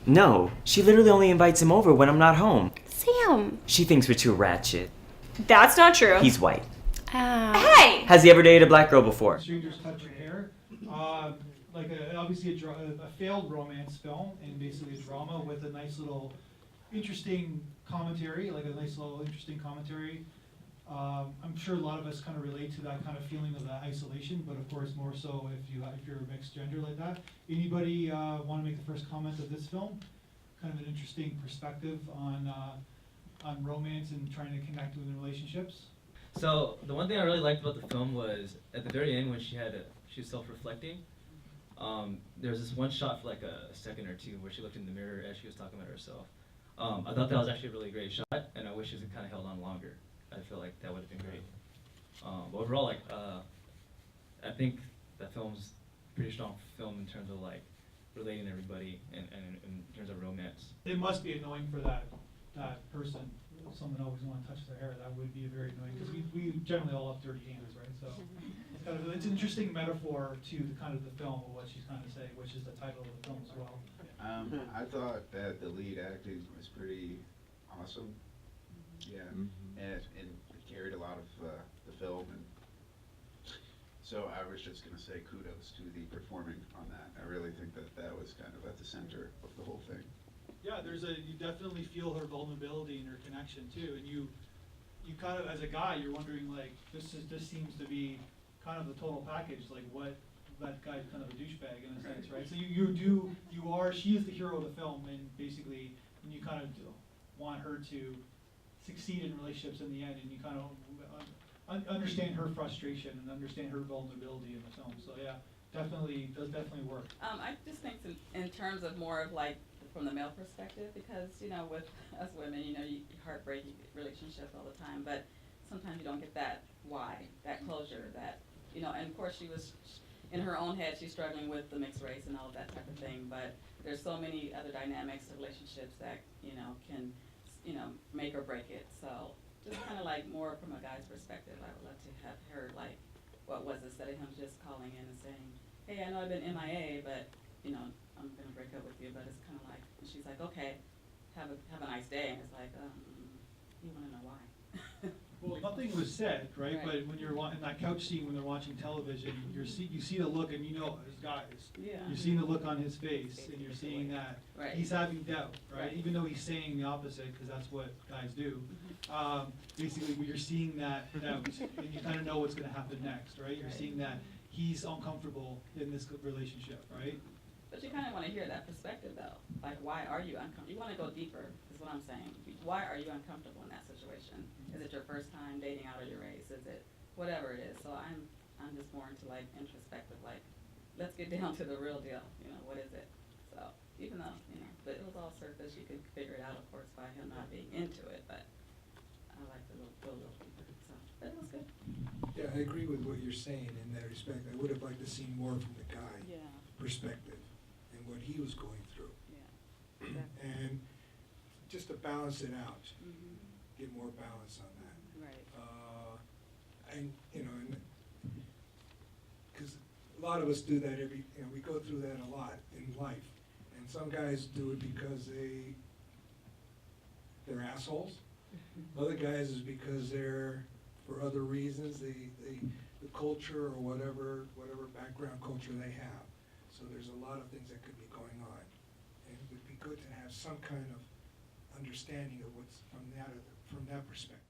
No, she literally only invites him over when I'm not home. Sam. She thinks we're too ratchet. That's not true. He's white. Hey! Has he ever dated a black girl before? Strangers Touch Your Hair. Obviously a failed romance film, and basically a drama with a nice little interesting commentary, I'm sure a lot of us kind of relate to that kind of feeling of that isolation, but of course more so if you're a mixed gender like that. Anybody want to make the first comment of this film? Kind of an interesting perspective on romance and trying to connect within relationships. So the one thing I really liked about the film was at the very end when she was self-reflecting. There was this one shot for like a second or two where she looked in the mirror as she was talking about herself. I thought that was actually a really great shot, and I wish it had kind of held on longer. I feel like that would have been great. But overall, I think that film's a pretty strong film in terms of like relating to everybody and in terms of romance. It must be annoying for that person. Someone always want to touch their hair. That would be very annoying because we generally all have dirty hands, right? So it's an interesting metaphor to the kind of the film of what she's kind of saying, which is the title of the film as well. I thought that the lead acting was pretty awesome. Yeah, and it carried a lot of the film, and so I was just going to say kudos to the performing on that. I really think that was kind of at the center of the whole thing. Yeah, you definitely feel her vulnerability and her connection too, and you kind of, as a guy, you're wondering like, this seems to be kind of the total package, like what, that guy's kind of a douchebag in a sense, right? So she is the hero of the film, and basically, when you kind of want her to succeed in relationships in the end, and you kind of understand her frustration and understand her vulnerability in the film, so yeah, does definitely work. I just think in terms of more of like from the male perspective, because with us women, you heartbreak relationships all the time, but sometimes you don't get that why, that closure, that and of course she was in her own head, she's struggling with the mixed race and all of that type of thing, but there's so many other dynamics of relationships that can make or break it. So just kind of like more from a guy's perspective, I would love to have her like, what was it, instead of him just calling in and saying, hey, I know I've been MIA, but I'm gonna break up with you. But it's kind of like, and she's like, okay, have a nice day, and it's like, you want to know why? Well, nothing was said, right? Right. But when you're in that couch scene, when they're watching television, you see the look, and as guys, Yeah. you're seeing the look on his face, and you're seeing that Right. he's having doubt, right? Right. Even though he's saying the opposite, because that's what guys do. Basically, when you're seeing that doubt, and you kind of know what's going to happen next, right? You're Right. seeing that he's uncomfortable in this relationship, right? But you kind of want to hear that perspective, though. Like, why are you uncomfortable? You want to go deeper, is what I'm saying. Why are you uncomfortable in that situation? Is it your first time dating out of your race? Is it whatever it is? So I'm just more into like introspective, like let's get down to the real deal. What is it? So even though but it was all surface, you could figure it out, of course, by him not being into it. But I like to go a little deeper. So, but it was good. Yeah, I agree with what you're saying in that respect. I would have liked to see more from the guy perspective and what he was going through. Yeah. Exactly. And just to balance it out, Mhm. get more balance on that. Right. And because a lot of us do that we go through that a lot in life. And some guys do it because they're assholes. Other guys is because they're, for other reasons, the culture or whatever background culture they have. So there's a lot of things that could be going on. And it would be good to have some kind of understanding of what's from that perspective.